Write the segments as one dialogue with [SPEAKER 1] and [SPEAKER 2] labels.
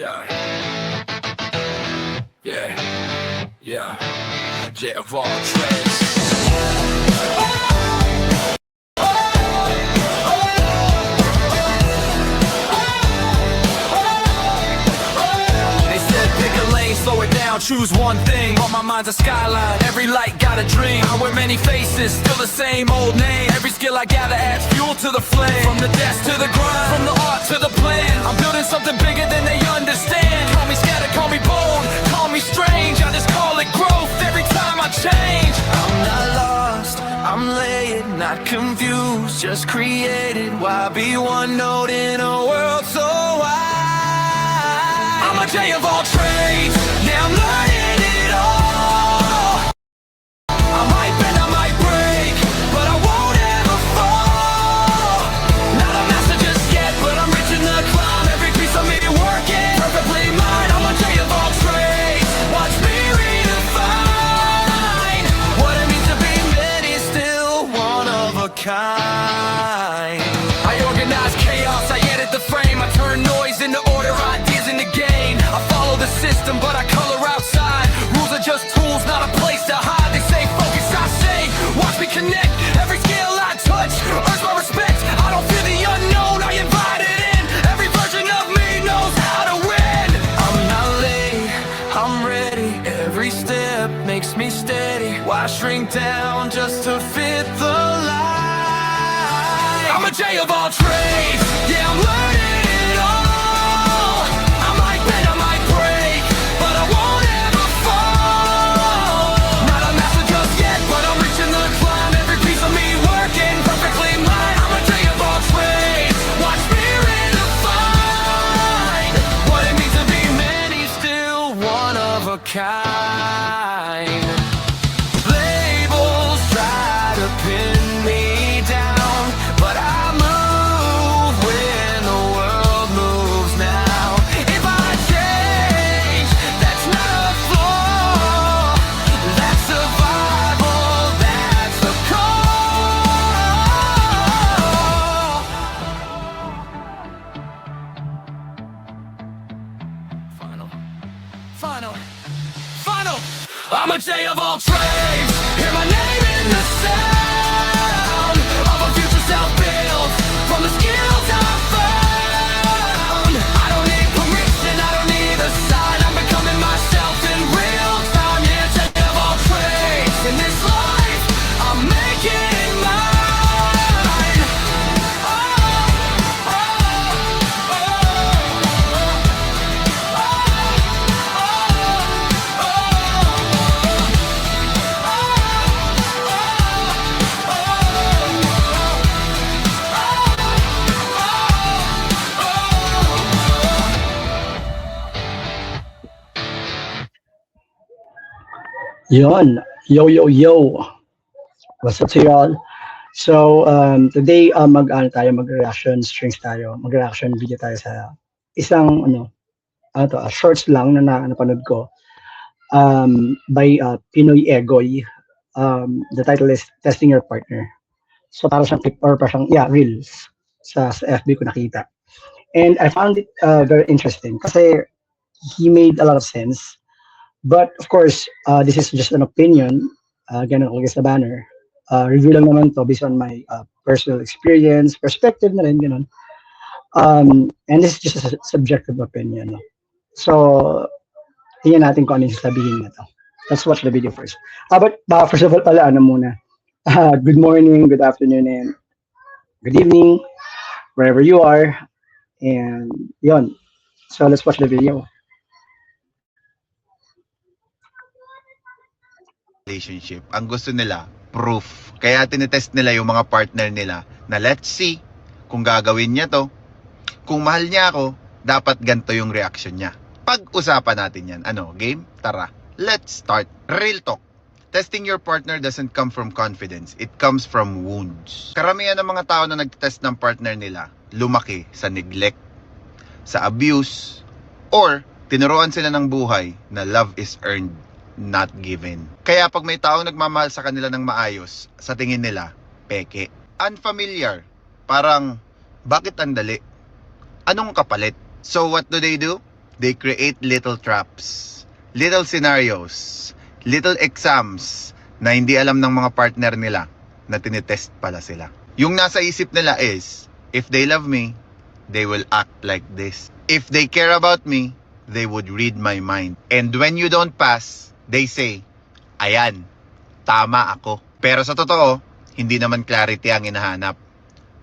[SPEAKER 1] Yeah, yeah, J of all trades. They said pick a lane, slow it down, choose one thing. On my mind's a skyline, every light got a dream. I wear many faces, still the same old name. Every skill I gather adds fuel to the flame. From the desk to the grind, from the art to the plan. I'm building something bigger than they understand. Call me scattered, call me bold, call me strange. I just call it growth every time I change. I'm not lost, I'm laid, not confused, just created. Why be one note in a world so wide? I'm a J of all trades, yeah, I'm learning it all. I might bend, I might break, but I won't ever fall. Not a master just yet, but I'm reaching the climb. Every piece of me working perfectly mine. I'm a J of all trades, watch me redefine what it means to be many, still one of a kind. I organize chaos, I edit the frame, I turn noise into order, ideas into gain. I follow the system, but I color outside. Rules are just tools, not a place to hide. They say focus, I say watch me connect. Every skill I touch earns my respect. I don't fear the unknown, I invite it in. Every version of me knows how to win. I'm not late, I'm ready. Every step makes me steady. Why shrink down just to fit the line? I'm a J of all trades, yeah, I'm learning it all. I might bend, I might break, but I won't ever fall. Not a master just yet, but I'm reaching the climb. Every piece of me working perfectly mine. I'm a J of all trades, watch me redefine what it means to be many, still one of a kind. Labels try to pin me down, but I move when the world moves now. If I change, that's not a flaw, that's survival, that's the call. Final. I'm a J of all trades. Hear my name in the sound of a future self-built from the skills I've found. I don't need permission, I don't need a sign. I'm becoming myself in real time. Yeah, J of all trades. In this life, I'm making it mine. Oh, oh, oh,
[SPEAKER 2] Yon, yo yo yo. What's up to y'all? So today mag-reaction strings tayo. Mag-reaction video tayo sa isang shorts lang na napanood ko by Pinoy Egoy. The title is Testing Your Partner. So para siyang clip or para siyang reels sa FB ko nakita. And I found it very interesting kasi he made a lot of sense. But of course, this is just an opinion. Again, nakalagay sa banner. Review lang naman to based on my personal experience, perspective na rin, ganun. And this is just a subjective opinion. No? So, tingnan natin kung ano yung sasabihin na to. Let's watch the video first. But first of all pala, muna. Good morning, good afternoon, and good evening, wherever you are. And yon. So, let's watch the video.
[SPEAKER 3] Relationship. Ang gusto nila, proof. Kaya tinetest nila yung mga partner nila na let's see kung gagawin niya to. Kung mahal niya ako, dapat ganito yung reaction niya. Pag-usapan natin yan. Ano, game? Tara, let's start. Real talk. Testing your partner doesn't come from confidence. It comes from wounds. Karamihan ng mga tao na nag-test ng partner nila, lumaki sa neglect, sa abuse, or tinuruan sila ng buhay na love is earned, not given. Kaya pag may taong nagmamahal sa kanila ng maayos, sa tingin nila, peke. Unfamiliar. Parang, bakit ang dali? Anong kapalit? So what do? they create little traps, little scenarios, little exams na hindi alam ng mga partner nila na tinitest pala sila. Yung nasa isip nila is, if they love me, they will act like this. If they care about me, they would read my mind. And when you don't pass, they say, ayan, tama ako. Pero sa totoo, hindi naman clarity ang hinahanap.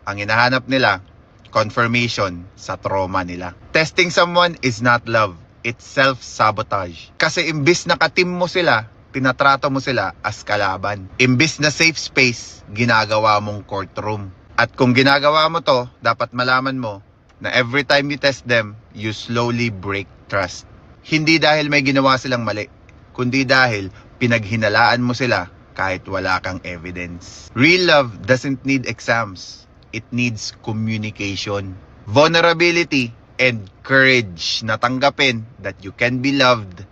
[SPEAKER 3] Ang hinahanap nila, confirmation sa trauma nila. Testing someone is not love. It's self-sabotage. Kasi imbis na katim mo sila, tinatrato mo sila as kalaban. Imbis na safe space, ginagawa mong courtroom. At kung ginagawa mo to, dapat malaman mo na every time you test them, you slowly break trust. Hindi dahil may ginawa silang mali, kundi dahil pinaghinalaan mo sila kahit wala kang evidence. Real love doesn't need exams. It needs communication, vulnerability, and courage na tanggapin that you can be loved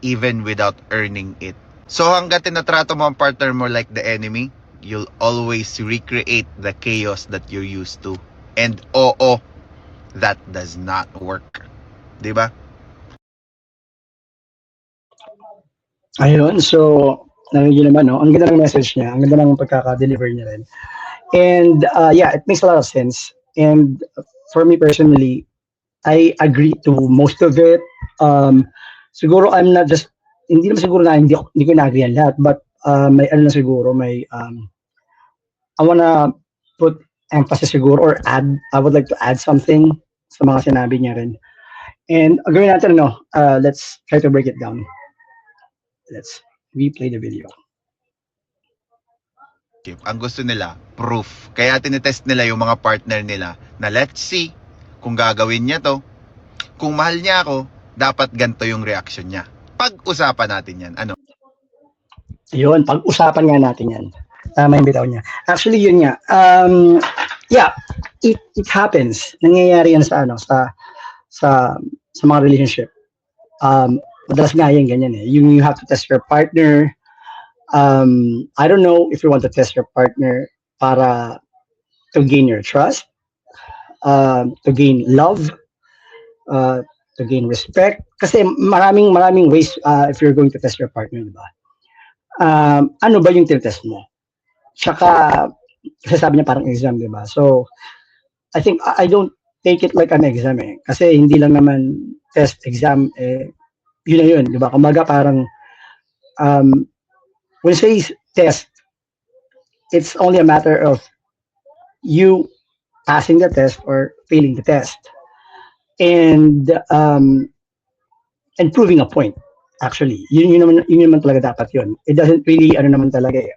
[SPEAKER 3] even without earning it. So hanggat tinatrato mo ang partner mo like the enemy, you'll always recreate the chaos that you're used to. And that does not work. Diba?
[SPEAKER 2] Ayun, so, narinig naman, no? Ang ganda ng message niya, ang ganda ng pagkaka-deliver niya rin. And yeah, it makes a lot of sense. And for me personally, I agree to most of it. Siguro I'm not just, hindi naman siguro na hindi ko na-agree yan lahat, but may ano na siguro, may, I wanna put emphasis siguro or I would like to add something sa mga sinabi niya rin. And gawin natin, no, let's try to break it down. Let's replay the video.
[SPEAKER 3] Ang gusto nila, proof. Kaya tinetest nila yung mga partner nila na let's see kung gagawin niya to. Kung mahal niya ako, dapat ganito yung reaction niya. Pag-usapan natin yan. Ano?
[SPEAKER 2] Yun, pag-usapan nga natin yan. Tama yung bitaw niya. Actually, yun nga. Yeah, it happens. Nangyayari yan sa mga relationship. Madalas nga yan, ganyan eh. You have to test your partner. I don't know if you want to test your partner para to gain your trust, to gain love, to gain respect. Kasi maraming ways if you're going to test your partner, di ba? Ano ba yung tinetest mo? Tsaka, kasi sabi niya parang exam, di ba? So, I think I don't take it like an exam eh. Kasi hindi lang naman test, exam, yun na yun, di ba? Kumaga parang, when you say test, it's only a matter of you passing the test or failing the test. And proving a point, actually. Yun naman talaga dapat yun. It doesn't really, naman talaga eh.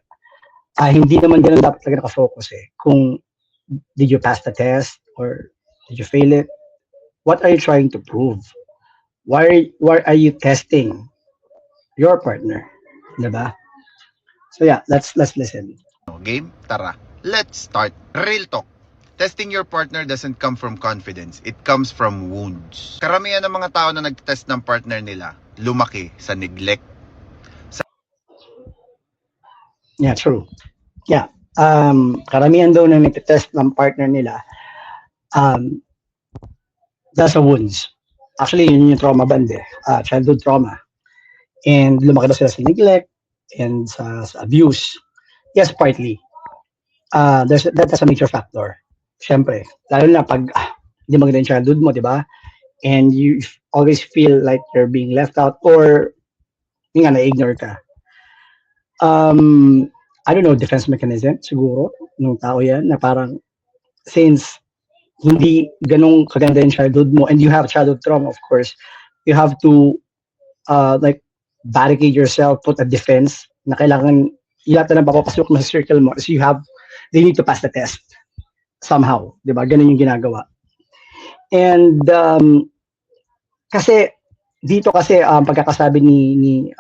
[SPEAKER 2] Hindi naman ganun dapat talaga nakafocus eh. Kung did you pass the test or did you fail it? What are you trying to prove? Why are you testing your partner? Diba? So yeah, let's listen.
[SPEAKER 3] Game? Tara. Let's start. Real talk. Testing your partner doesn't come from confidence. It comes from wounds. Karamihan ng mga tao na nag-test ng partner nila, lumaki sa neglect.
[SPEAKER 2] Yeah, true. Yeah. Karamihan daw na nag-test ng partner nila, that's a wounds. Actually, yun yung trauma band eh. Childhood trauma. And lumaki daw sila sa neglect and sa abuse. Yes, partly. That's a major factor. Siyempre, lalo na pag hindi maganda yung childhood mo, di ba? And you always feel like you're being left out or yung nga, na-ignore ka. I don't know, defense mechanism, siguro, ng tao yan, na parang, since hindi ganong kaganda yung childhood mo and you have childhood trauma, of course, you have to, like, barricade yourself, put a defense, na kailangan, lahat na papapasok mo sa circle mo, so they need to pass the test. Somehow, di ba? Ganun yung ginagawa. And, kasi, dito kasi, pagkakasabi ni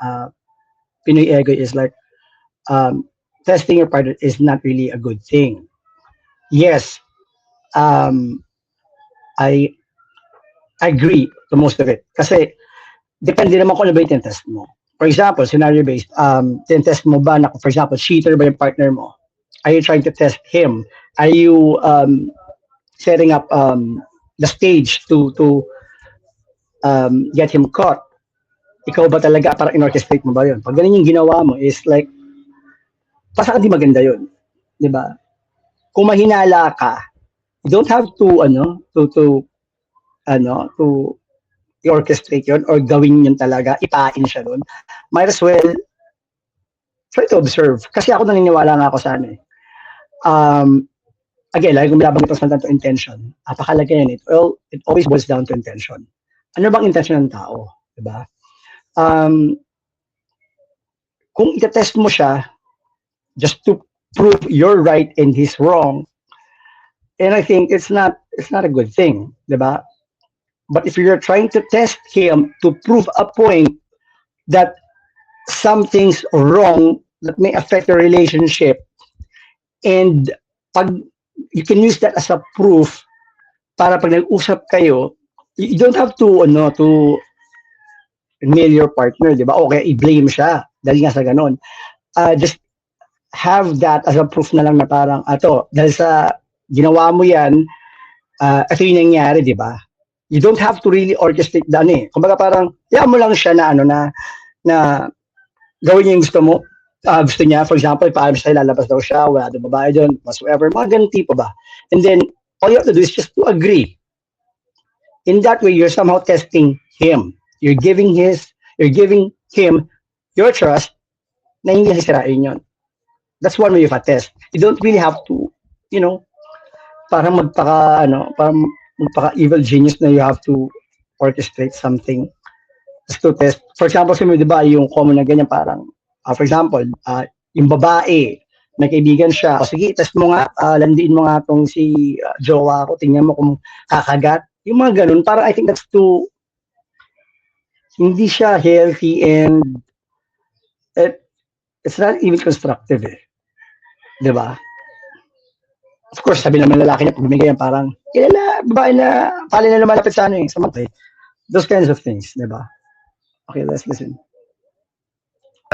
[SPEAKER 2] Pinoy Ego is like, testing your partner is not really a good thing. Yes, I agree to most of it. Kasi, depende naman kung ano ba yung test mo. For example, scenario-based, test mo ba na, for example, cheater ba yung partner mo? Are you trying to test him? Are you setting up the stage to get him caught. Ikaw ba talaga, parang in-orchestrate mo ba yun? Pag ganun yung ginawa mo, is like, pasaka di maganda yun. Di ba? Kung mahinala ka, you don't have to, to i-orchestrate yun or gawin yun talaga, ipain siya doon. Might as well try to observe. Kasi ako naniniwala nga ako sa ano eh. Again, like kung binabanggit ko sa to intention, napakalagay yan. Well, it always boils down to intention. Ano bang intention ng tao? Diba? Kung itetest mo siya just to prove you're right and he's wrong, and I think it's not a good thing, diba? But if you're trying to test him to prove a point that something's wrong that may affect the relationship, and pag you can use that as a proof para pag nag-usap kayo, you don't have to to nail your partner, di ba? Okay, i-blame siya dahil nga sa ganon. Just have that as a proof na lang na parang dahil sa ginawa mo yan, ito yung nangyari, di ba? You don't have to really orchestrate the kumbaga parang yan mo lang siya na gawin niya yung gusto mo. Gusto niya, for example, paalam siya, lalabas daw siya, wala daw babae doon, whatsoever, mga ganun tipo ba. And then, all you have to do is just to agree. In that way, you're somehow testing him. You're giving him your trust na hindi sisirain yun. That's one way of a test. You don't really have to, parang parang magpaka-evil genius na you have to orchestrate something just to test. For example, di ba, yung common na ganyan, parang, for example, yung babae, may kaibigan siya, o sige, test mo nga, landiin mo nga tong si jowa ko, tingnan mo kung kakagat. Yung mga ganun, parang I think that's too, hindi siya healthy and it's not even constructive eh. Diba? Of course, sabi naman lalaki niya, pag may ganyan, parang, kilala, babae na, pali na lumalapit sa sa matay. Those kinds of things, diba? Okay, let's listen.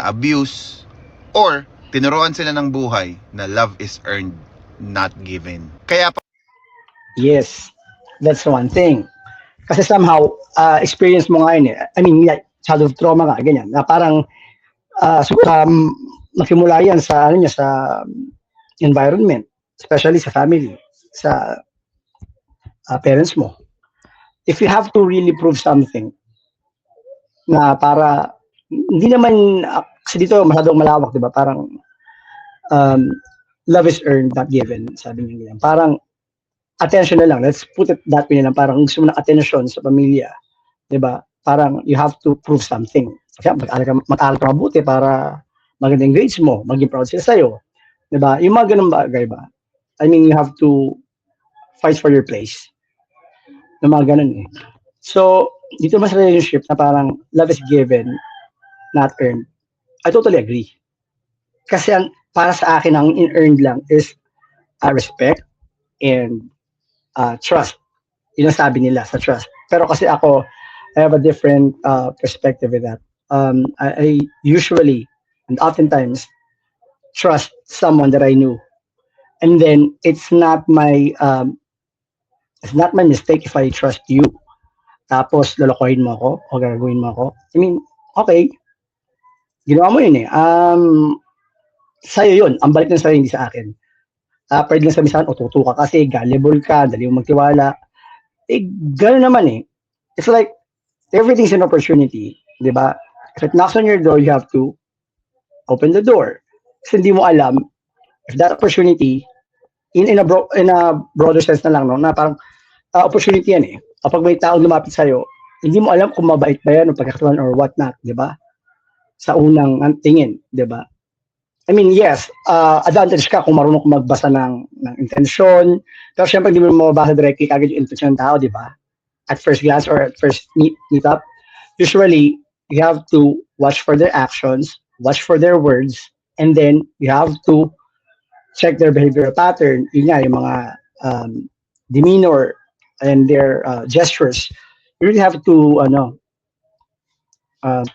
[SPEAKER 3] Abuse, or tinuruan sila ng buhay na love is earned, not given. Kaya
[SPEAKER 2] yes, that's one thing. Kasi somehow, experience mo nga yun eh. I mean, childhood trauma nga, ganyan. Na parang, nakimula yan sa, sa environment, especially sa family, sa parents mo. If you have to really prove something, na para, hindi naman, kasi dito masyadong malawak, di ba? Parang, love is earned, not given, sabi niya. Parang, attention na lang, let's put it that way na lang, parang gusto mo ng attention sa pamilya, di ba? Parang, you have to prove something. Kaya, mag-aral ka mabuti para magandang grades mo, maging proud sila sa'yo, di ba? Yung mga ganun bagay ba? I mean, you have to fight for your place. Yung mga ganun eh. So, dito mas relationship na parang love is given, not earned. I totally agree. Kasi para sa akin, ang in-earned lang is respect and trust. Yun ang sabi nila sa trust. Pero kasi ako, I have a different perspective with that. I usually and oftentimes trust someone that I knew. And then it's not my mistake if I trust you. Tapos lolokohin mo ako o gagawin mo ako. I mean, okay. Ginawa mo yun eh. Sa'yo yun. Ang balik ng sa'yo, hindi sa akin. Pwede lang sabihin sa akin, tuto ka kasi, gullible ka, dali mo magtiwala. Gano'n naman eh. It's like, everything's an opportunity. Di ba? If it knocks on your door, you have to open the door. Kasi hindi mo alam if that opportunity, in a broader sense na lang, no, na parang opportunity yan eh. Kapag may taong lumapit sa'yo, hindi mo alam kung mabait ba yan o pagkakatuan or what not, di ba? Sa unang tingin, di ba? I mean, yes, advantage ka kung marunong kang magbasa ng intensyon, pero syempre hindi mo mabasa directly kagad yung intensyon ng tao, di ba? At first glance or at first meet up, usually, you have to watch for their actions, watch for their words, and then you have to check their behavioral pattern. Yun nga, yung mga demeanor and their gestures. You really have to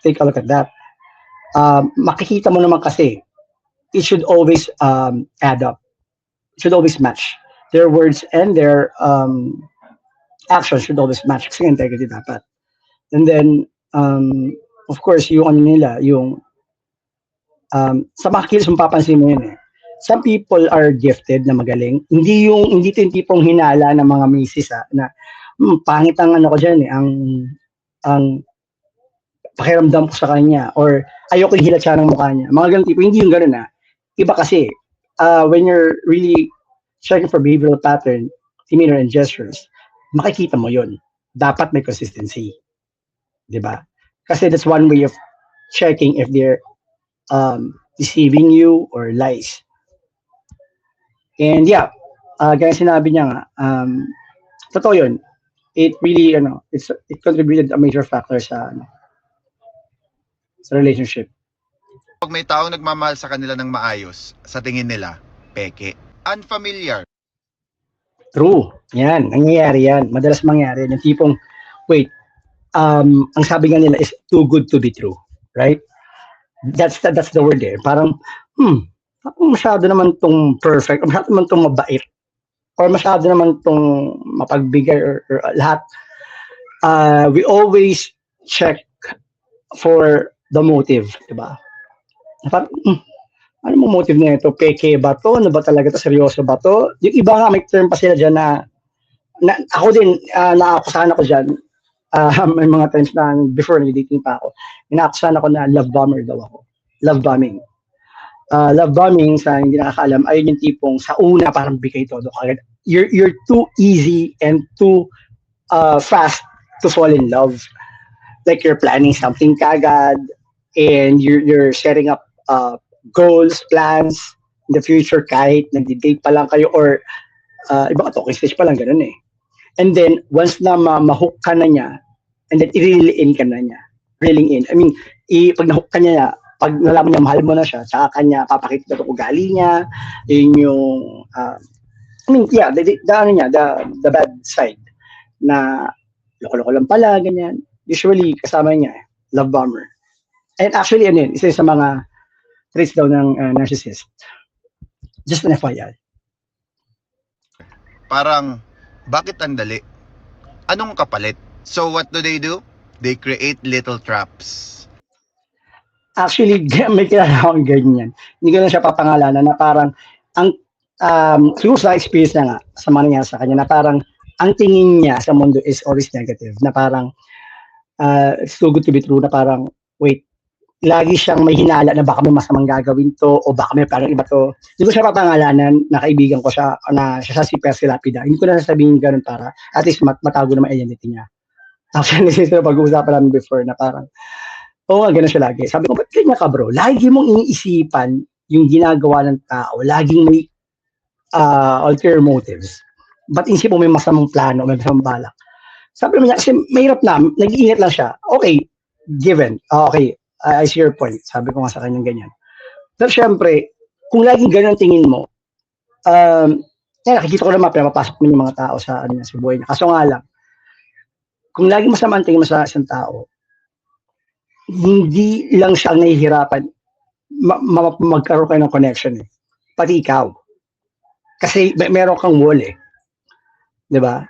[SPEAKER 2] take a look at that. Makikita mo naman kasi, it should always add up. It should always match. Their words and their actions should always match. Kasi integrity dapat. And then, of course, yung ano nila, yung sa mga kilos mapapansin mo yun eh. Some people are gifted na magaling. Hindi ito yung tipong hinala ng mga misis na pangit ang ano ko diyan eh, ang pakiramdam ko sa kanya or ayoko hilat siya ng mukha niya. Mga ganun tipo, hindi yung ganun Iba kasi, when you're really checking for behavioral pattern, demeanor and gestures, makikita mo yun. Dapat may consistency. Di ba? Kasi that's one way of checking if they're deceiving you or lies. And yeah, gaya sinabi niya nga, totoo yun. It really, it contributed a major factor sa relationship.
[SPEAKER 3] Pag may taong nagmamahal sa kanila ng maayos, sa tingin nila, peke. Unfamiliar.
[SPEAKER 2] True. Yan. Nangyayari yan. Madalas mangyari. Yung tipong, wait, ang sabi nga nila is too good to be true. Right? That's the word eh. Parang, masyado naman tong perfect, masyado naman tong mabait, or masyado naman tong mapagbigay or lahat. We always check for the motive, diba? Parang, ano mo motive na ito? Peke ba to? Ano ba talaga to? Seryoso ba to? Yung iba nga, may term pa sila dyan na ako din, naakusahan ako dyan. May mga times na before nag-dating pa ako, inaakusahan ako na love bomber daw ako. Love bombing. Love bombing, sa hindi nakakaalam, ayun yung tipong sa una parang bigay todo kagad. You're too easy and too fast to fall in love. Like you're planning something kagad and you're setting up goals, plans in the future kahit nag-date pa lang kayo or iba ka talking stage pa lang, ganun eh. And then, once na ma-hook ka na niya, and then i-reel in ka na niya. Reeling in. I mean, pag na-hook ka niya, pag nalaman niya mahal mo na siya, saka kanya papakita yung ugali niya, yun yung, I mean, yeah, the bad side na loko-loko lang pala, ganyan. Usually, kasama niya, love bomber. And actually, ano yun, isa sa mga traits daw ng narcissist. Just an FYI.
[SPEAKER 3] Parang, bakit ang dali? Anong kapalit? So what do? They create little traps.
[SPEAKER 2] Actually, may kilala akong ganyan. Hindi ko na siya papangalanan na parang, siguro sa experience niya nga, sa mga nangyari sa kanya, na parang, ang tingin niya sa mundo is always negative. Na parang, it's too good to be true, na parang, wait, lagi siyang may hinala na baka may masamang gagawin to o baka may parang iba to. Hindi ko siya papangalanan na kaibigan ko siya na siya si Percy Lapida. Hindi ko na sasabihin ganun para at least matago naman identity niya. Actually, sila pag-uusapan namin before na parang oo nga, ganun siya lagi. Sabi ko, ba't ganyan ka bro? Lagi mong iniisipan yung ginagawa ng tao. Laging may ulterior motives. Ba't inisip mo may masamang plano, may masamang balak? Sabi naman niya, kasi mahirap na, nag-iingat lang siya. Okay, given. Okay, I see your point. Sabi ko nga sa kanyang ganyan. Pero syempre, kung laging ganun tingin mo, nakikita ko naman, pinapapasok mo yung mga tao sa buhay niya. Kaso nga lang, kung laging masama ang tingin mo sa isang tao, hindi lang siya ang nahihirapan magkaroon kayo ng connection eh. Pati ikaw. Kasi meron kang wall eh. Diba?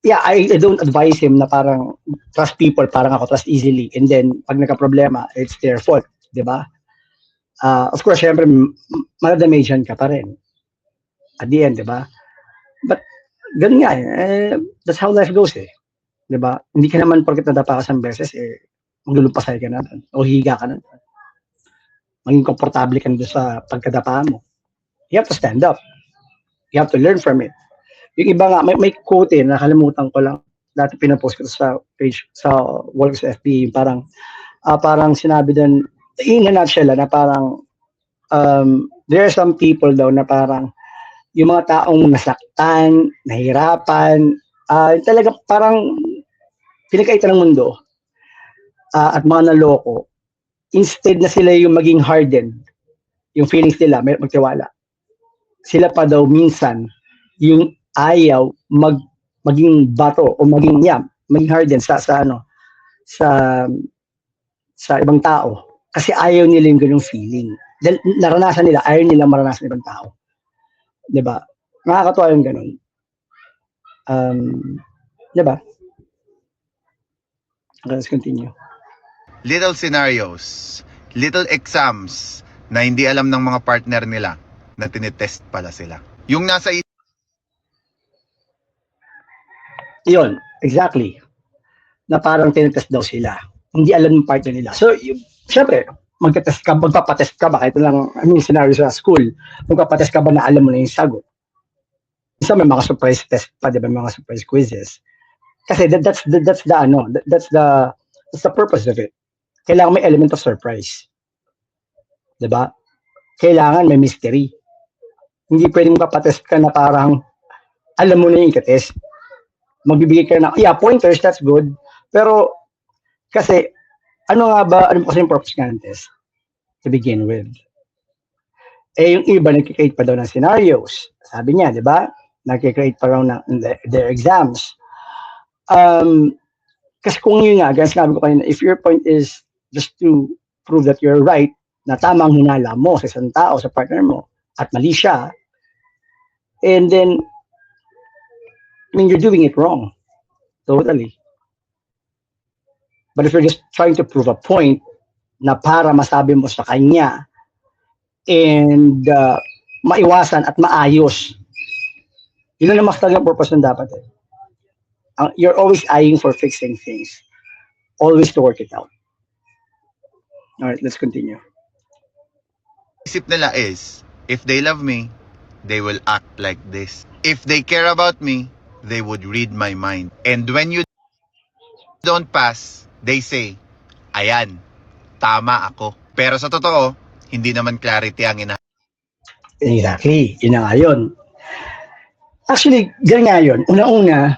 [SPEAKER 2] Yeah, I don't advise him na parang trust people, parang ako trust easily. And then, pag nagka-problema, it's their fault. Diba? Of course, syempre, madadamagean ka pa rin. At the end, diba? But, ganun nga eh. That's how life goes eh. Diba? Hindi ka naman porket nadapa ka sa beses, maglulupasay ka na doon. O higa ka na doon. Maging komportable ka na doon sa pagkadapa mo. You have to stand up. You have to learn from it. Yung iba nga, may quote nakalimutan ko lang. Dati pinapost ko sa page, sa wall sa FB, yung parang sinabi doon, in a nutshell, na parang, there are some people daw na parang, yung mga taong nasaktan, nahirapan, talaga parang, pinagkaitan ng mundo, at mga naloko, instead na sila yung maging hardened, yung feelings nila, magtiwala. Sila pa daw minsan, yung ayaw maging bato o maging hardened sa ibang tao kasi ayaw nila yung ganung feeling. Dahil naranasan nila, ayaw nila maranasan ng ibang tao. 'Di ba? Nakakatuwa yung ganun. 'Di ba? Okay, let's continue.
[SPEAKER 3] Little scenarios, little exams na hindi alam ng mga partner nila na tinetest pala sila. Yung nasa
[SPEAKER 2] Yun, exactly. Na parang tinetest daw sila. Hindi alam ng partner nila. So, syempre, magpapatest ka ba? Kahit lang, scenario sa school, magpapatest ka ba na alam mo na yung sagot? Isa may mga surprise test pa, di ba? May mga surprise quizzes. Kasi that's the purpose of it. Kailangan may element of surprise. Di ba? Kailangan may mystery. Hindi pwedeng magpapatest ka na parang alam mo na yung test. Magbibigay ka ng, pointers, that's good. Pero, kasi, ano kasi yung purpose nga ng test? To begin with. Yung iba, nagkikreate pa daw ng scenarios. Sabi niya, di ba? Nagkikreate pa raw ng their exams. Kasi kung yun nga, sinabi ko kanina, if your point is just to prove that you're right, na tamang hinala mo sa isang tao, sa partner mo, at mali siya, and then, you're doing it wrong. Totally. But if you're just trying to prove a point na para masabi mo sa kanya and maiwasan at maayos, yun ang mas talagang purpose ng dapat eh. You're always eyeing for fixing things. Always to work it out. Alright, let's continue.
[SPEAKER 3] isip nila is, if they love me, they will act like this. If they care about me, they would read my mind. And when you don't pass, they say, ayan, tama ako. Pero sa totoo, hindi naman clarity ang
[SPEAKER 2] Exactly. Yun na nga yun. Actually, ganyan nga yun. Una-una,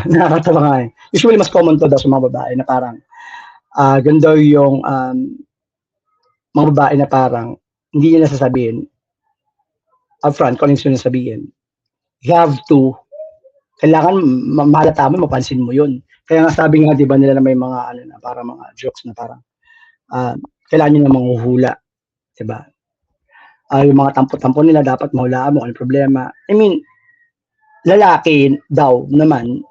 [SPEAKER 2] nakakatawa nga eh. Usually, mas common to daw sa mga babae na parang, ganda yung mga babae na parang hindi nila sasabihin upfront kung ano yung sabihin. You have to, kailangan mahalata mo, mapansin mo yun. Kaya nga sabi nga, di ba nila na may mga, parang mga jokes na parang, kailangan nyo na manghuhula. Di ba? Yung mga tampo-tampo nila, dapat mahulaan mo kung ano problema. Lalaki daw naman,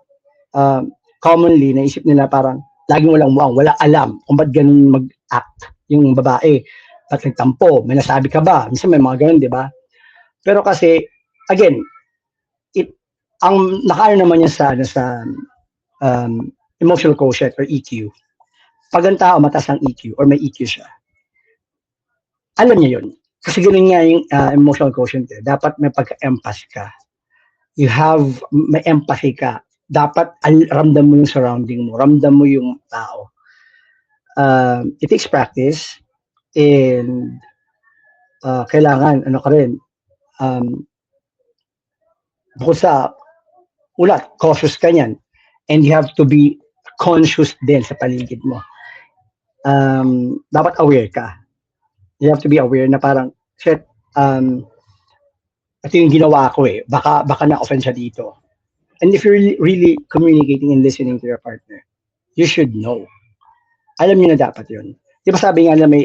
[SPEAKER 2] commonly, naisip nila parang, laging walang muang, wala alam kung ba't ganun mag-act yung babae. Ba't nagtampo? May nasabi ka ba? Minsan may mga ganun, di ba? Pero kasi, again, ang nakaano naman niya sa emotional quotient or EQ. Pag ang tao mataas ang EQ or may EQ siya, alam niya yun. Kasi ganun nga yung emotional quotient eh. Dapat may pagka-empath ka. May empathy ka. Dapat ramdam mo yung surrounding mo. Ramdam mo yung tao. It takes practice and kailangan, bukod sa cautious ka niyan. And you have to be conscious din sa paligid mo. Dapat aware ka. You have to be aware na parang, shit, ito yung ginawa ko eh. Baka na-offend siya dito. And if you're really communicating and listening to your partner, you should know. Alam niyo na dapat yun. Di ba sabi nga na may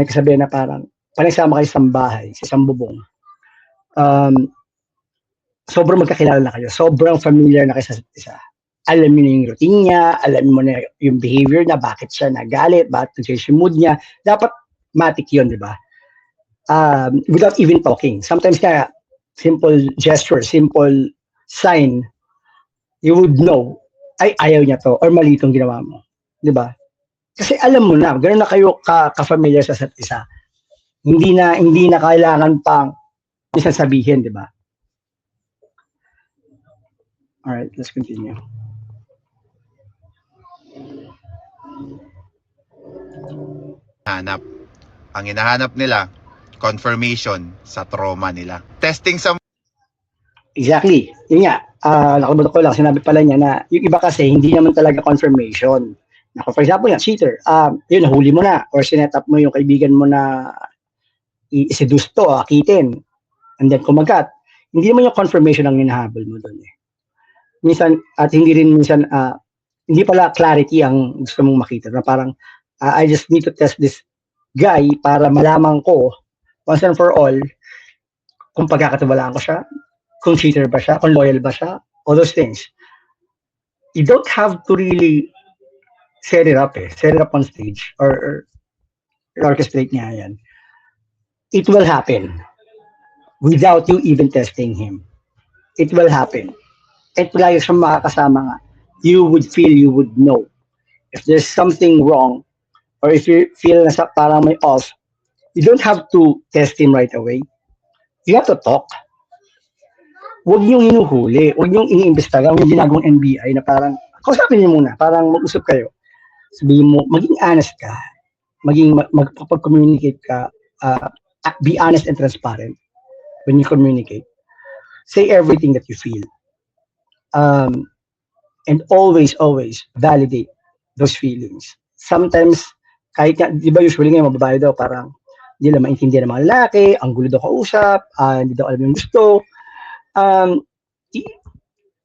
[SPEAKER 2] kasabihan na parang, panagsama kayo sa bahay, sa isang bubong. Sobrang magkakilala na kayo. Sobrang familiar na kayo sa isa. Alam mo na yung routine niya, alam mo na yung behavior na, bakit siya nagalit, bakit nag-change yung mood niya. Dapat matik yun, di ba? Without even talking. Sometimes kaya, simple gesture, simple sign, you would know, ay, ayaw niya to, or mali itong ginawa mo. Di ba? Kasi alam mo na, gano'n na kayo ka-familiar sa isa't isa. Hindi na kailangan pang isang sabihin, di ba? Alright, let's continue.
[SPEAKER 3] hanap. Ang hinahanap nila, confirmation sa trauma nila. Testing sa
[SPEAKER 2] Exactly. Yun nga, nakabulok ko lang, sinabi pala niya na yung iba kasi hindi naman talaga confirmation. For example, yung cheater, yun, nahuli mo na or sinet up mo yung kaibigan mo na i-seduce to, akitin, and then kumagat. Hindi naman yung confirmation ang hinahabol mo doon eh. Minsan, at hindi rin minsan, hindi pala clarity ang gusto mong makita. Na parang, I just need to test this guy para malaman ko, once and for all, kung pagkakatiwalaan ko siya, kung cheater ba siya, kung loyal ba siya, all those things. you don't have to really set it up on stage or orchestrate niya yan. It will happen without you even testing him. It will happen. At lagi siyang makakasama nga. You would feel, you would know. If there's something wrong, or if you feel na parang may off, you don't have to test him right away. You have to talk. Huwag niyong hinuhuli. Huwag niyong iniimbestiga. Huwag niyong ginagawang NBI na parang, kausapin niyo muna, parang mag-usap kayo. Sabihin mo, maging honest ka. Magpapag-communicate ka. Be honest and transparent when you communicate. Say everything that you feel. And always validate those feelings. Sometimes, kahit nga, di ba usually ngayon, mababae daw, parang hindi lang maintindihan ng mga lalaki, ang gulo daw kausap, hindi daw alam yung gusto.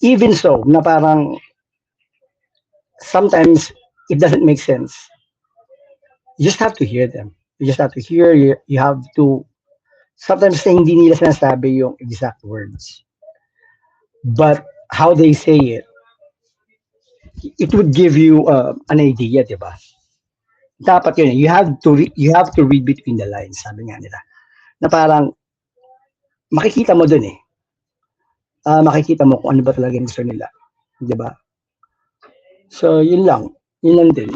[SPEAKER 2] Even so, na parang sometimes it doesn't make sense. You just have to hear them. You just have to hear, you have to, sometimes hindi nila sinasabi yung exact words. But how they say it would give you an idea, di ba? Dapat yun, you have to read between the lines, sabi nga nila. Na parang, makikita mo dun eh. Makikita mo kung ano ba talaga yung gusto nila. Di ba? So, yun lang. Yun lang din.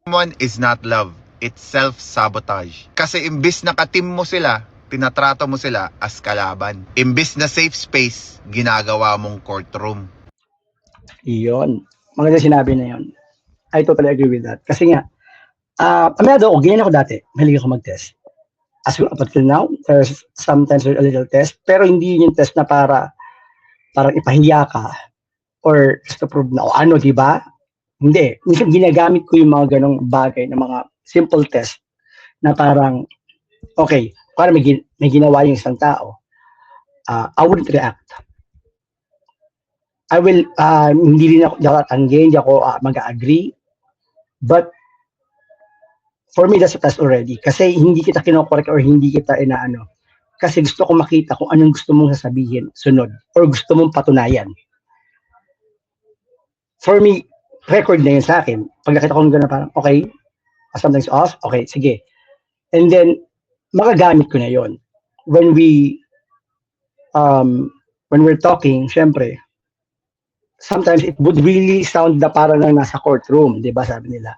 [SPEAKER 3] Someone is not love. It's self-sabotage. Kasi imbis na katim mo sila, tinatrato mo sila as kalaban. Imbis na safe space, ginagawa mong courtroom.
[SPEAKER 2] Iyon. Maganda sinabi na yun. I totally agree with that. Kasi nga, amado ako, ganyan ako dati. Mahilig ako mag-test. As up until now, sometimes there's a little test, pero hindi yun yung test na parang ipahiya ka or just to prove na o ano, di ba? Hindi. Minsan ginagamit ko yung mga ganong bagay na mga simple test na parang, okay, parang may ginawa yung isang tao, I wouldn't react. I will, hindi rin ako tatanggi, hindi ako mag-agree. But, for me, that's a test already. Kasi hindi kita kinokorek or hindi kita inaano. Kasi gusto ko makita kung anong gusto mong sasabihin, sunod. Or gusto mong patunayan. For me, record na yun sa akin. Pag nakita ko gano'n parang, okay, something's off, okay, sige. And then, magagamit ko na yun. When we're talking, syempre, sometimes it would really sound na parang lang nasa courtroom, di ba, sabi nila.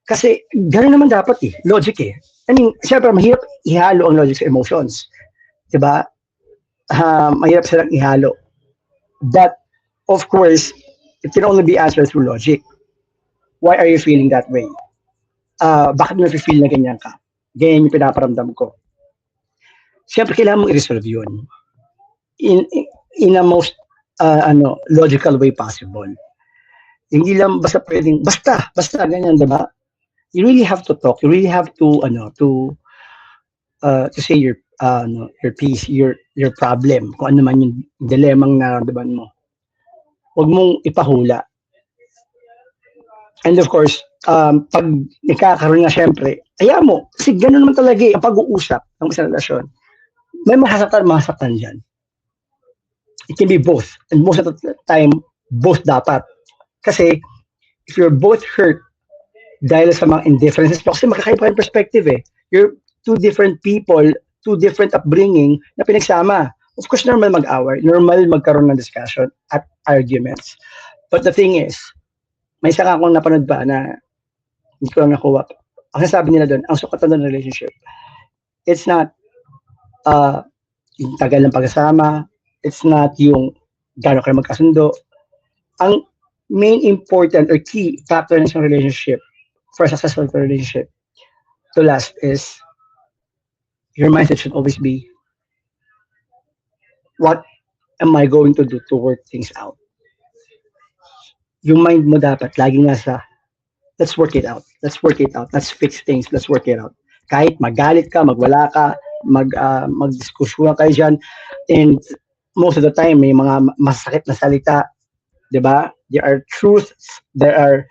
[SPEAKER 2] Kasi, gano'n naman dapat eh, logic eh. I mean, syempre, mahirap ihalo ang logic sa emotions. Di ba? Mahirap silang ihalo. But, of course, it can only be answered through logic. Why are you feeling that way? Bakit mo feel na ganyan ka? Ganyan yung pinaparamdam ko. Siyempre, kailangan mong i-resolve yun. In a most logical way possible. Hindi lang basta pwedeng, basta, ganyan, diba? You really have to talk. You really have to say your piece, your problem, kung ano man yung dilemang nararamdaman mo. Huwag mong ipahula. And of course, pag ikakaroon na syempre, ayaw mo. Kasi gano'n naman talaga ang pag-uusap ng isang relasyon. May masasaktan dyan. It can be both. And most of the time, both dapat. Kasi, if you're both hurt dahil sa mga indifferences, kasi magkakaiba yung perspective eh. You're two different people, two different upbringing na pinagsama. Of course, normal mag-away. Normal magkaroon ng discussion at arguments. But the thing is, may isa akong napanood ba na hindi ko lang nakuha. Ang sabi nila doon, ang sukatan ng relationship, it's not yung tagal ng pagkasama, it's not yung gano'n kayo magkasundo. Ang main important or key factor ng isang relationship, for a successful relationship to last is your mindset should always be, what am I going to do to work things out? Yung mind mo dapat lagi nasa, let's work it out. Let's fix things. Let's work it out. Kahit magalit ka, magwala ka, magdiskusyon kayo dyan, and most of the time, may mga masakit na salita, di ba? There are truths, there are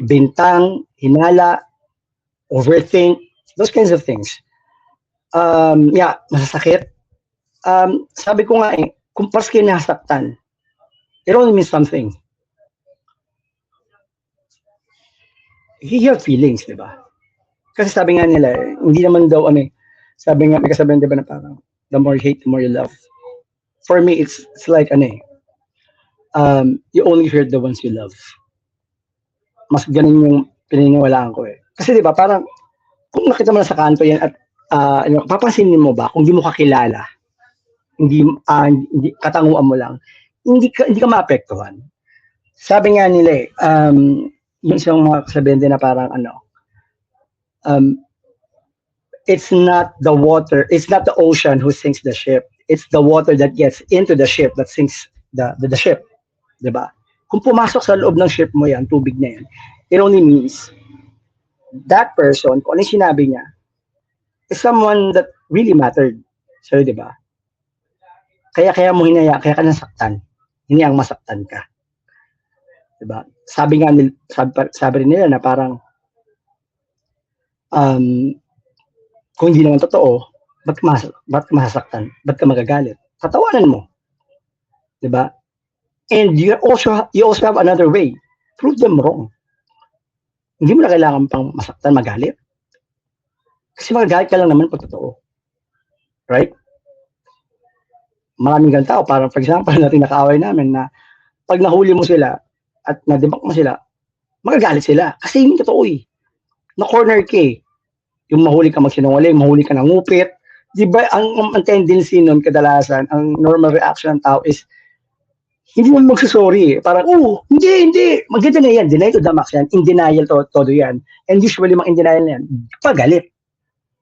[SPEAKER 2] bintang, hinala, overthink, those kinds of things. Masasakit. sabi ko nga kung pas kayo nasaktan, it only means something. You have feelings, di ba? Kasi sabi nga nila, hindi naman daw sabi nga, may kasabihan di ba na parang, the more you hate, the more you love. For me, it's like you only hurt the ones you love. Mas ganun yung pininiwalaan ko Kasi di ba, parang, kung nakita mo na sa kanto yan at papansinin mo ba, kung di mo kakilala, hindi katanguan mo lang, hindi ka maapektuhan. Sabi nga nila yung isang mga kasabihan din na parang it's not the water, it's not the ocean who sinks the ship, it's the water that gets into the ship that sinks the ship. Diba? Kung pumasok sa loob ng ship mo yan, tubig na yan, it only means that person, kung ano yung sinabi niya, is someone that really mattered. So, diba? Kaya mo hinaya, kaya ka nasaktan. Hinayang masaktan ka. Diba? Sabi rin nila na parang kung hindi naman totoo, ba't ka masasaktan? Ba't ka magagalit? Tatawanan mo. Diba? And you also have another way. Prove them wrong. Hindi mo na kailangan pang masaktan, magalit. Kasi magagalit ka lang naman pag totoo. Right? Maraming ganun tao. Parang for example, natin nakaaway namin na pag nahuli mo sila at nadibak mo sila, magagalit sila. Kasi hindi totoo Na-corner ka Yung mahuli ka magsinungaling, mahuli ka ng ngupit. Di ba, ang tendency nun kadalasan, ang normal reaction ng tao is, hindi mo magsasorry Parang, hindi. Maganda na yan. Deny to the max yan. In denial todo yan. And usually, mga in denial na yan, pagalit.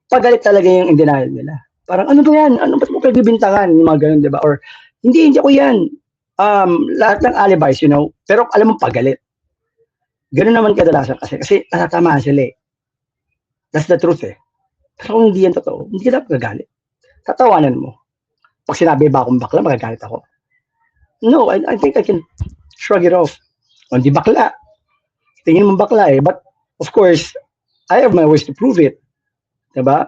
[SPEAKER 2] Pagalit talaga yung in denial nila. Parang, ano ba yan? Ba't mo pagbibintangan? Yung mga ganun, di ba? Or, hindi ako yan. Lahat ng alibis, pero alam mo, pagalit. Ganun naman kadalasan kasi natatamaan sila That's the truth Pero kung hindi yan totoo, hindi ka dapat gagalit. Tatawanan mo. Pag sinabi ba akong bakla, magagalit ako. No, I think I can shrug it off. Hindi bakla. Tingin mo bakla But, of course, I have my ways to prove it. Diba?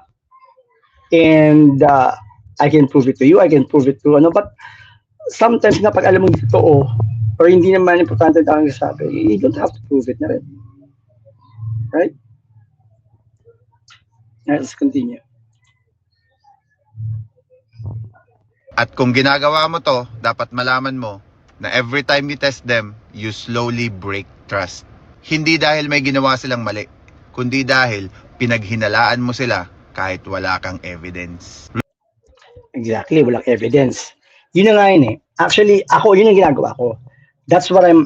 [SPEAKER 2] And, I can prove it to you, I can prove it to but sometimes na pag alam mo totoo, or hindi naman importante ang sabi, you don't have to prove it na rin. Right? Let's continue.
[SPEAKER 3] At kung ginagawa mo to, dapat malaman mo na every time you test them, you slowly break trust. Hindi dahil may ginawa silang mali, kundi dahil pinaghinalaan mo sila kahit wala kang evidence.
[SPEAKER 2] Exactly, walang evidence. Yun na nga Actually, yun ang ginagawa ko. That's what I'm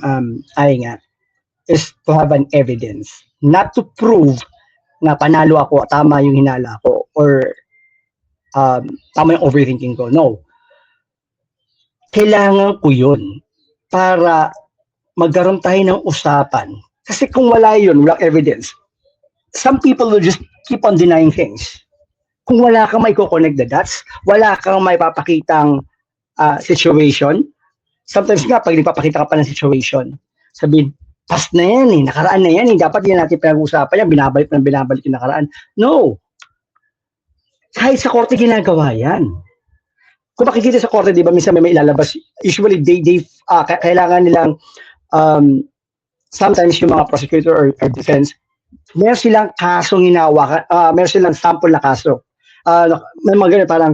[SPEAKER 2] eyeing at, is to have an evidence. Not to prove na panalo ako, tama yung hinala ko, or tama yung overthinking ko. No. Kailangan ko yun para magkaroon tayo ng usapan. Kasi kung wala yun, walang evidence, some people will just keep on denying things. Kung wala kang may connect the dots, wala kang may papakitang situation, sometimes nga, pag nagpapakita ka pa ng situation, sabihin, past na yan nakaraan na yan dapat yan natin pinag-uusapan yan, binabalik yung nakaraan. No. Kahit sa korte ginagawa yan. Kung makikita sa korte, di ba, minsan may ilalabas, usually they kailangan nilang, sometimes yung mga prosecutor or defense, meron silang kasong hinawakan, meron silang sample na kaso. May mga ganun, parang,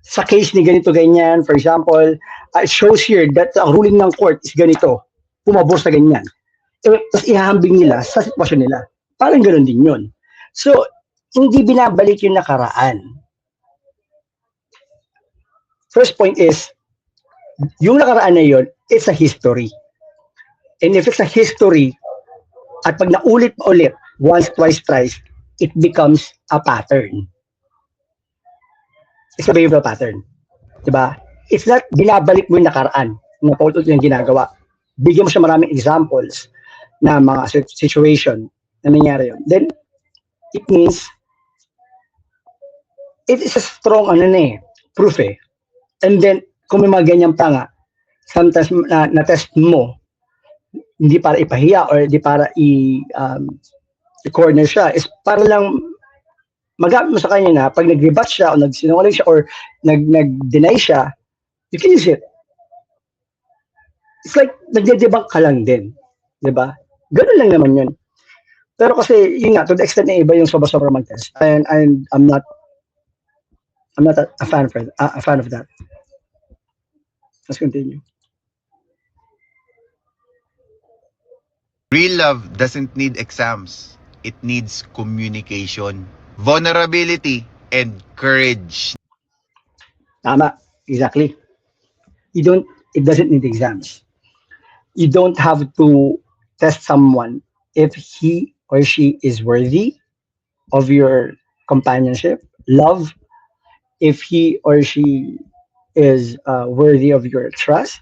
[SPEAKER 2] sa case ni ganito ganyan, for example, it shows here that ang ruling ng court is ganito, pumabor sa ganyan. Tapos ihahambing nila sa sitwasyon nila. Parang ganoon din yun. So, hindi binabalik yung nakaraan. First point is, yung nakaraan na yun, it's a history. And if it's a history, at pag naulit pa ulit, once, twice, thrice, it becomes a pattern. It's a behavioral pattern. Diba? It's not binabalik mo yung nakaraan na paulit yung ginagawa. Bigyan mo siya maraming examples na mga situation na nangyari yun. Then, it means it is a strong proof And then, kung may mga ganyan pa nga, sometimes na-test mo, hindi para ipahiya or hindi para i-corner siya, is para lang magamit mo sa kanya na pag nag-rebut siya o nagsinungaling siya or nag-deny siya, you can use it. It's like nagde-debunk ka lang din. Diba? Ganun lang naman yun. Pero kasi, yun nga, to the extent na iba yung sobra-sobra mag-test. And I'm not a fan of that. Let's continue.
[SPEAKER 3] Real love doesn't need exams. It needs communication, vulnerability, and courage.
[SPEAKER 2] Tama. Exactly. It doesn't need exams. You don't have to test someone if he or she is worthy of your companionship, love, if he or she is worthy of your trust,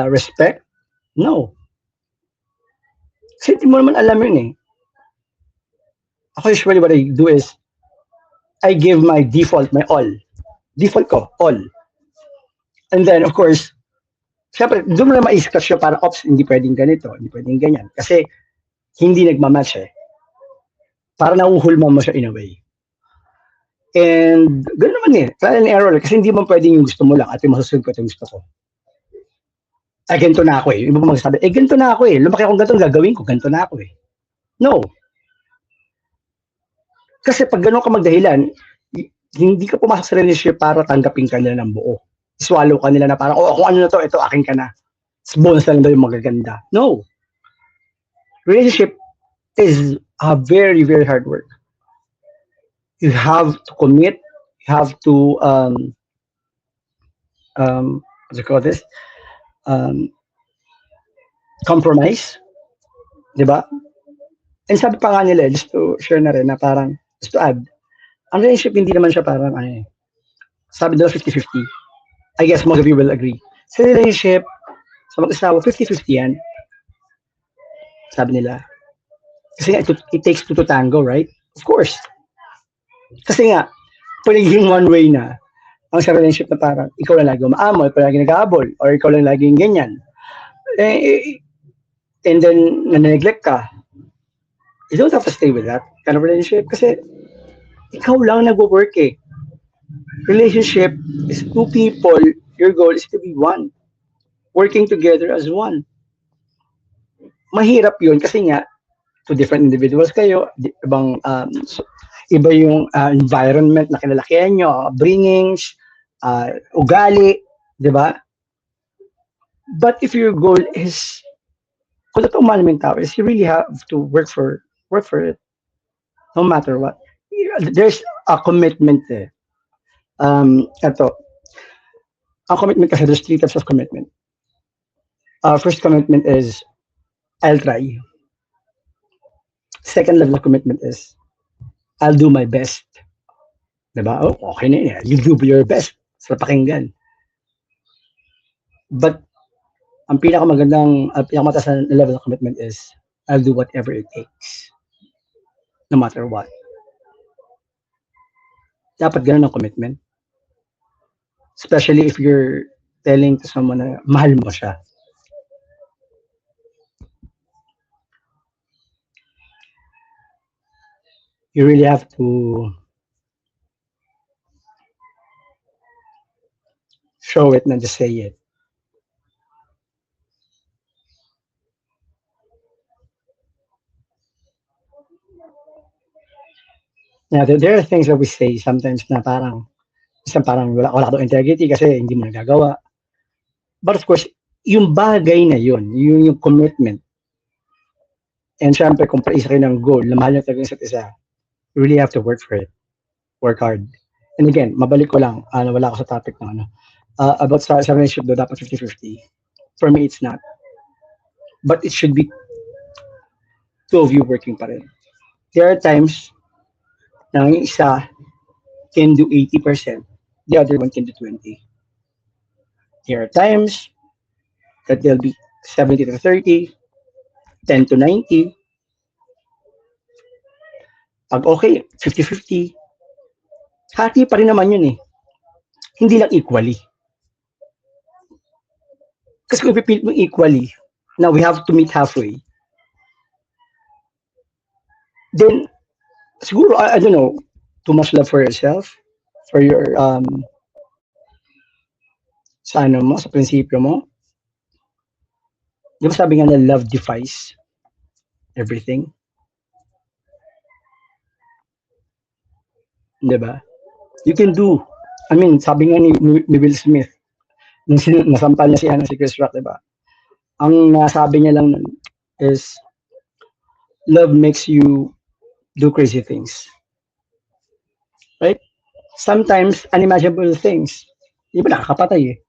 [SPEAKER 2] respect. No. Kasi hindi mo naman alam yun eh. Ako usually what I do is, I give my default, my all. Default ko, all. And then, of course, syempre, doon mo na ma-scratch yung parang, ops, hindi pwedeng ganito, hindi pwedeng ganyan. Kasi, hindi nagmamatch eh. Para nauhulma mo siya in a way. And, gano'n naman eh. Trial and error. Kasi hindi mo pwedeng yung gusto mo lang at yung masusunod ko at yung gusto ko. Ay, ganito na ako eh. Yung iba magsasabi, ganito na ako eh. Lumaki akong ganito, gagawin ko, ganito na ako eh. No. Kasi pag gano'n ka magdahilan, hindi ka pumasok sa relationship para tanggapin ka nila ng buo. Swallow ka nila na parang, kung ano na to, ito, akin ka na. Bonus lang daw yung magaganda. No. Relationship is a very, very hard work. You have to commit. You have to, what do you call this? Compromise. Diba? And sabi pa nga nila, just to share na rin, na parang, just to add, ang relationship hindi naman siya parang, sabi nila 50-50. I guess most of you will agree. Sa relationship, sa mag-asawa, 50-50 yan. Sabi nila. Kasi nga, it takes two to tango, right? Of course. Kasi nga, pagiging one way na, ang sa relationship na parang, ikaw lang lagi umaamol, ikaw lang lagi nag-aabol, or ikaw lang laging ganyan. And then, na-neglect ka. You don't have to stay with that kind of relationship kasi ikaw lang nag-work eh. Relationship is two people, your goal is to be one. Working together as one. Mahirap yun kasi nga, two different individuals kayo, ibang, iba yung environment na kinalakihan nyo, bringings, ugali, di ba? But if your goal is, kung ito umalim yung tao, is you really have to work for it. No matter what. There's a commitment eh. Ito. Ang commitment kasi, there's 3 types of commitment. First commitment is, I'll try. Second level of commitment is, I'll do my best. Diba? Oh, okay na yun. You do your best. Sa pakinggan. But, ang pinakamagandang, pinakamataas na level of commitment is, I'll do whatever it takes. No matter what. Dapat ganun ang commitment. Especially if you're telling to someone na mahal mo siya. You really have to show it, not just say it. Now, there are things that we say sometimes na parang wala daw integrity kasi hindi mo nagagawa. But of course, yung bagay na yun, yung commitment. And syempre, kung paisa kayo ng goal, na mahal nyo talaga isa't isa, you really have to work for it. Work hard. And again, mabalik ko lang, wala ako sa topic ng about sa relationship do dapat 50-50. For me, it's not. But it should be two of you working pa rin. There are times na yung isa can do 80%, the other one can do 20%. There are times that they'll be 70-30, 10-90. Pag okay, 50-50. Hati pa rin naman yun eh. Hindi lang equally. Kasi kung ipipilit mo equally, now we have to meet halfway. Then, siguro, I don't know, too much love for yourself, for your, sa ano mo, sa prinsipyo mo. Di ba sabi nga na love defies everything? Di ba? You can do, I mean, sabi nga ni Will Smith, nung nasampal niya si Chris Rock, di ba? Ang nasabi niya lang nun is, love makes you do crazy things. Right? Sometimes, unimaginable things. Di ba nakakapatay eh.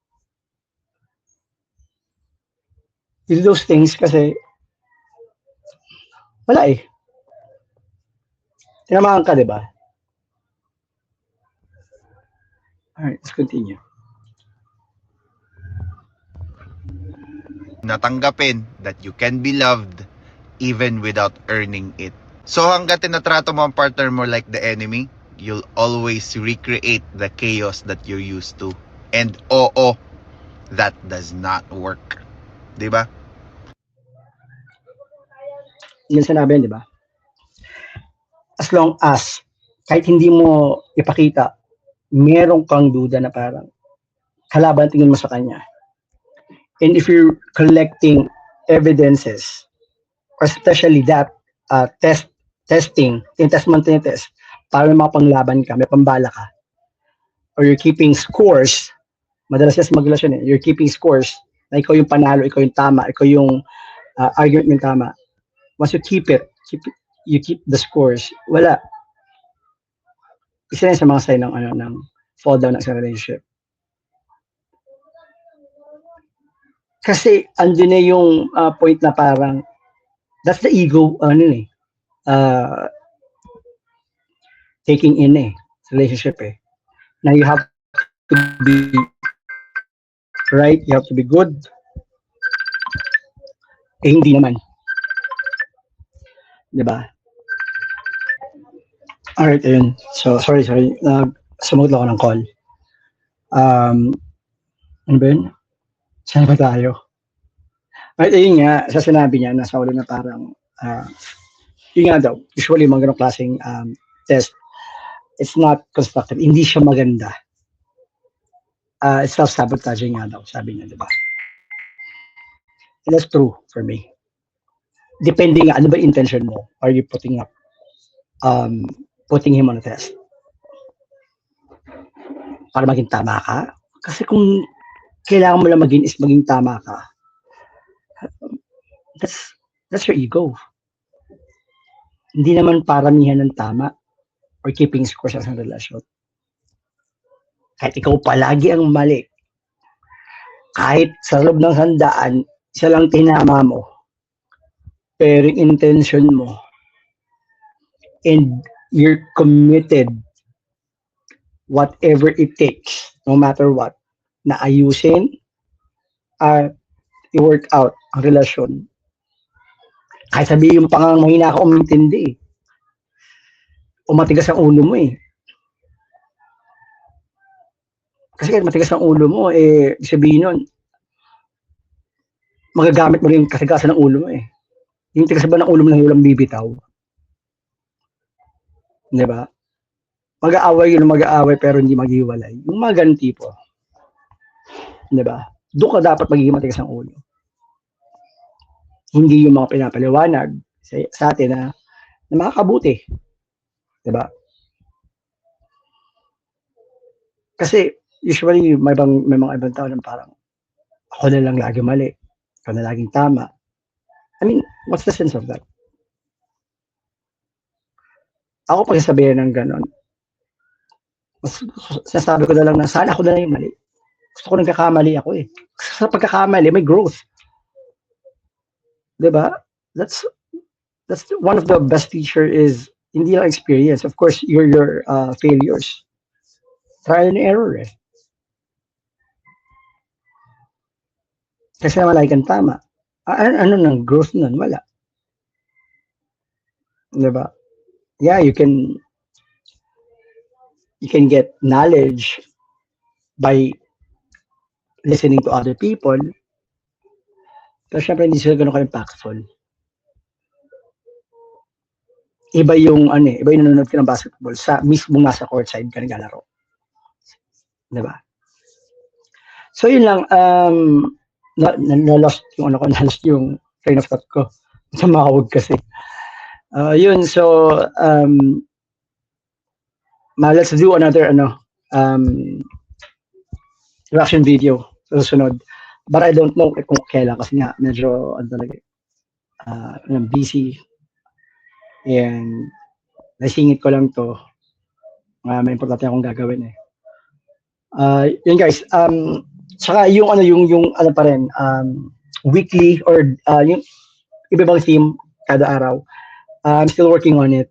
[SPEAKER 2] You do those things kasi, wala eh. Tinamaan ka, di ba? Alright, let's continue.
[SPEAKER 3] Natanggapin that you can be loved even without earning it. So hanggat tinatrato mo ang partner mo like the enemy, you'll always recreate the chaos that you're used to. And oo, that does not work. 'Di ba?
[SPEAKER 2] Yun sinabi, di ba? As long as, kahit hindi mo ipakita, meron kang duda na parang, kalaban tingin mo sa kanya. And if you're collecting evidences, or especially that testing, yung test mo test, para may mga panglaban ka, may pambala ka, or you're keeping scores, madalas yan sa magrelasyon eh, you're keeping scores, na ikaw yung panalo, ikaw yung tama, ikaw yung argument yung tama. Once you keep the scores, wala. Isa yan sa mga sign ng fall down ng isang relationship. Kasi andun na yung point na parang that's the ego taking in relationship eh. Now you have to be right, you have to be good. Eh hindi naman. 'Di ba? Alright, ayun. So sorry. Sumagot ako ng call. Ano ba yun? Saan ba tayo? Right, ayun nga, sa sinabi niya, nasa ulo na parang, yun nga daw, usually mga ganong klaseng test, it's not constructive, hindi siya maganda. It's self-sabotaging nga daw, sabi niya, di ba? And that's true for me. Depending nga, ano ba intention mo? Are you putting him on a test? Para maging tama ka? Kasi kung kailangan mo lang maging tama ka, that's your ego. Hindi naman paramihan ng tama or keeping score sa isang relasyon. Kahit ikaw palagi ang mali, kahit sa loob ng 100, isa lang tinama mo, pero yung intention mo, and you're committed, whatever it takes, no matter what, na ayusin at i-work out ang relasyon. Kahit sabihin yung pangang mahina ka umintindi, matigas ang ulo mo eh. Kasi kahit matigas ang ulo mo, sabihin nun, magagamit mo rin yung katigasan ng ulo mo eh. Yung tigas ba ng ulo mo na walang bibitaw? Di ba? Mag-aaway pero hindi maghiwalay. Yung mga ganun tipo. Di ba? Doon ka dapat magiging matigas ang ulo. Hindi yung mga pinapaliwanag sa atin na makakabuti. Di ba? Kasi usually may mga ibang tao na parang ako na lang lagi mali, ako na laging tama. I mean, what's the sense of that? Ako pag sasabihin ng ganon, sinasabi ko na lang na sana ako na lang yung mali. Gusto ko nagkakamali ako eh. Sa pagkakamali, may growth. Diba? That's one of the best teacher is hindi lang experience. Of course, your failures. Trial and error eh. Kasi naman lagi kang tama. Ano nang growth nun? Wala. Diba? Yeah, you can get knowledge by listening to other people. Pero syempre hindi sila ganun ka-impactful. iba yung ano iba yung nanonood ka ng basketball sa mismo nasa courtside ka naglalaro. 'Di ba? So yun lang, na-lost yung ano ko, na-lost yung train of thought ko. Tumawag kasi. Yun, so, let's do another, reaction video sa susunod. But I don't know kung kailan kasi nga, medyo, busy. And, nasingit ko lang to. May importante akong gagawin eh. Yun guys, saka yung ano pa rin, weekly or yung iba bang theme kada araw. I'm still working on it.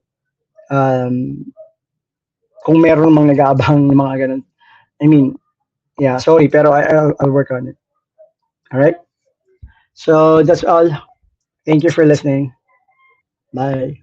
[SPEAKER 2] Kung meron mang nag-aabang ng mga ganun. I mean, yeah, sorry, pero I'll work on it. All right? So that's all. Thank you for listening. Bye.